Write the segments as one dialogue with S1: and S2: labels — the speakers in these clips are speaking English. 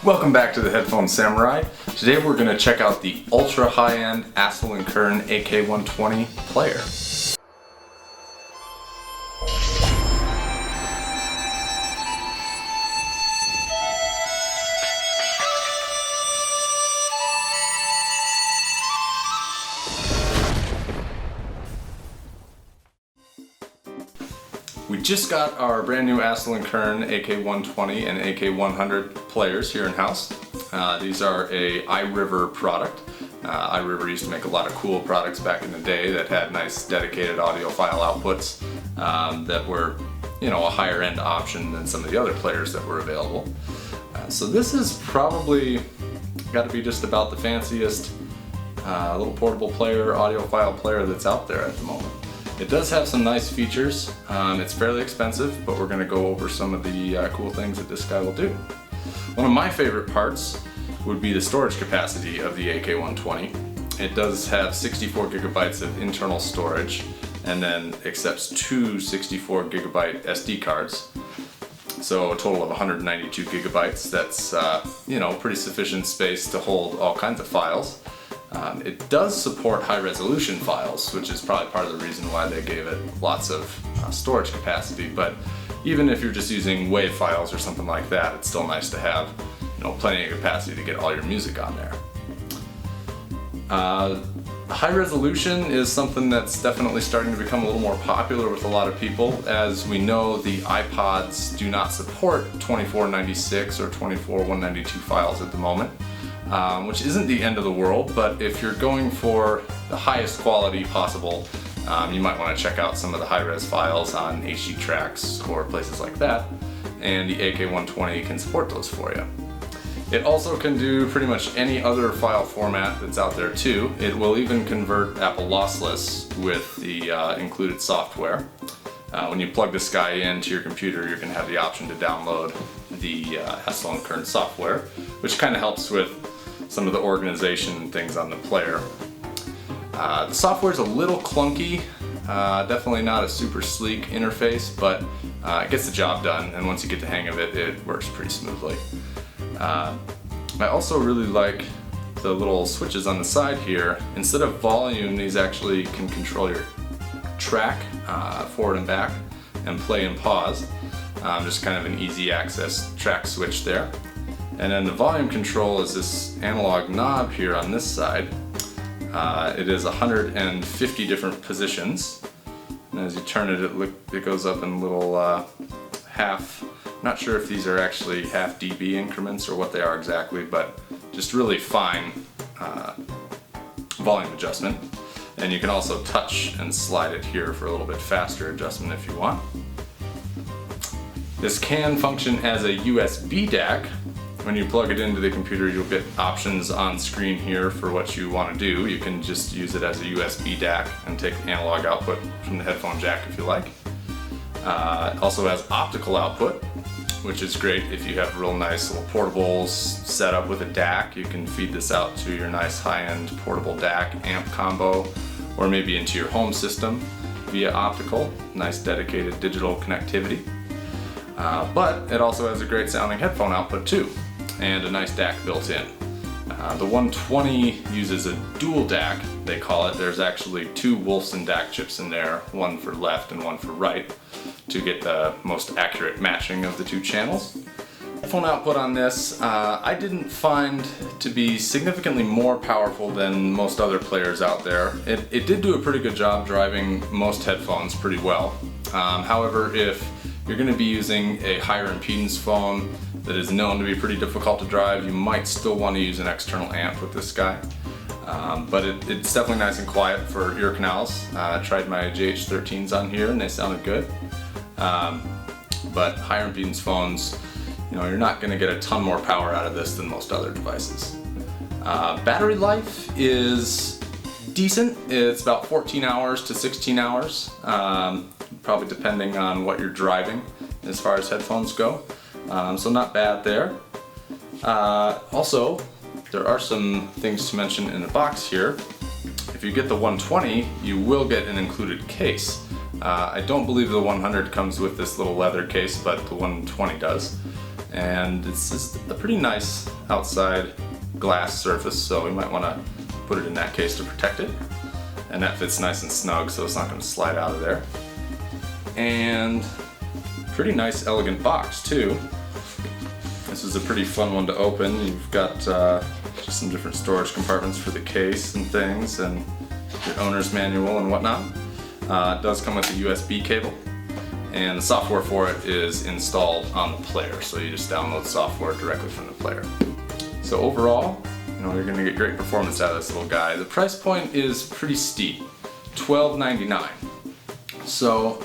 S1: Welcome back to the Headphone Samurai. Today we're going to check out the ultra high-end Astell Kern AK120 player. We just got our brand new Astell Kern AK120 and AK100 players here in house. These are a iRiver product. iRiver used to make a lot of cool products back in the day that had nice dedicated audiophile outputs that were, a higher end option than some of the other players that were available. So this is probably got to be just about the fanciest little portable player, audiophile player that's out there at the moment. It does have some nice features. It's fairly expensive, but we're going to go over some of the cool things that this guy will do. One of my favorite parts would be the storage capacity of the AK120. It does have 64 gigabytes of internal storage and then accepts two 64 gigabyte SD cards. So a total of 192 gigabytes. That's pretty sufficient space to hold all kinds of files. It does support high-resolution files, which is probably part of the reason why they gave it lots of storage capacity, but even if you're just using WAV files or something like that, it's still nice to have plenty of capacity to get all your music on there. High resolution is something that's definitely starting to become a little more popular with a lot of people. As we know, the iPods do not support 2496 or 24192 files at the moment. Which isn't the end of the world, but if you're going for the highest quality possible, you might want to check out some of the high-res files on HD Tracks or places like that, and the AK120 can support those for you. It also can do pretty much any other file format that's out there too. It will even convert Apple lossless with the included software. When you plug this guy into your computer, you're going to have the option to download the Astell Kern software, which kind of helps with some of the organization and things on the player. The software's a little clunky, definitely not a super sleek interface, but it gets the job done, and once you get the hang of it, it works pretty smoothly. I also really like the little switches on the side here. Instead of volume, these actually can control your track forward and back and play and pause. Just kind of an easy access track switch there. And then the volume control is this analog knob here on this side. It is 150 different positions. And as you turn it, it goes up in little half, not sure if these are actually half dB increments or what they are exactly, but just really fine volume adjustment. And you can also touch and slide it here for a little bit faster adjustment if you want. This can function as a USB DAC. When you plug it into the computer, you'll get options on screen here for what you want to do. You can just use it as a USB DAC and take the analog output from the headphone jack if you like. It also has optical output, which is great if you have real nice little portables set up with a DAC. You can feed this out to your nice high-end portable DAC amp combo, or maybe into your home system via optical. Nice dedicated digital connectivity. But it also has a great sounding headphone output too, and a nice DAC built in. The 120 uses a dual DAC, they call it. There's actually two Wolfson DAC chips in there, one for left and one for right, to get the most accurate matching of the two channels. Headphone output on this, I didn't find to be significantly more powerful than most other players out there. It did do a pretty good job driving most headphones pretty well. However, if you're going to be using a higher impedance phone that is known to be pretty difficult to drive, you might still want to use an external amp with this guy. But it's definitely nice and quiet for ear canals. I tried my GH13s on here and they sounded good. But higher impedance phones, you're not going to get a ton more power out of this than most other devices. Battery life is decent. It's about 14 hours to 16 hours. Probably depending on what you're driving as far as headphones go. So not bad there. Also, there are some things to mention in the box here. If you get the 120, you will get an included case. I don't believe the 100 comes with this little leather case, but the 120 does. And it's just a pretty nice outside glass surface, so we might want to put it in that case to protect it. And that fits nice and snug, so it's not going to slide out of there. And pretty nice elegant box too. This is a pretty fun one to open. You've got just some different storage compartments for the case and things, and your owner's manual and whatnot. It does come with a USB cable, and the software for it is installed on the player, so you just download software directly from the player. So overall, you're going to get great performance out of this little guy. The price point is pretty steep, $12.99. So,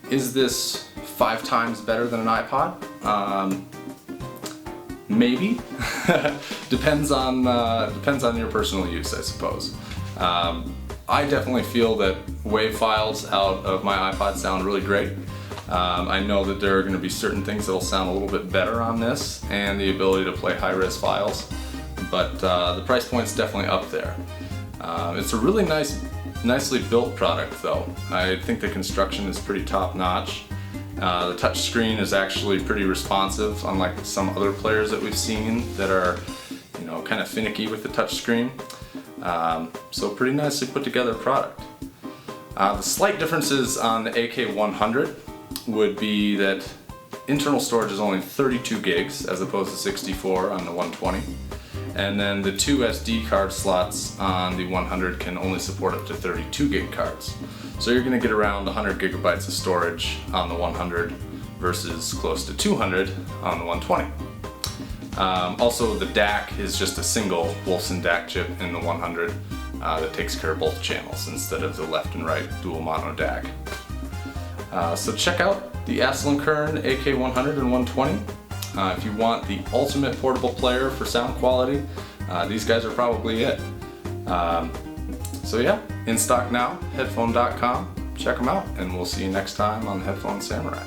S1: is this 5 times better than an iPod? Maybe. depends on your personal use, I suppose. I definitely feel that WAV files out of my iPod sound really great. I know that there are going to be certain things that will sound a little bit better on this, and the ability to play high-res files, but the price point's definitely up there. It's a really nicely built product though. I think the construction is pretty top-notch. The touch screen is actually pretty responsive, unlike some other players that we've seen that are kind of finicky with the touch screen. So pretty nicely put together product. The slight differences on the AK100 would be that internal storage is only 32 gigs as opposed to 64 on the 120, and then the 2 SD card slots on the 100 can only support up to 32 gig cards. So you're going to get around 100 gigabytes of storage on the 100 versus close to 200 on the 120. Also, the DAC is just a single Wolfson DAC chip in the 100 that takes care of both channels instead of the left and right dual mono DAC. So check out the Astell Kern AK100 and 120. If you want the ultimate portable player for sound quality, these guys are probably it. So yeah, in stock now, headphone.com. Check them out, and we'll see you next time on Headphone Samurai.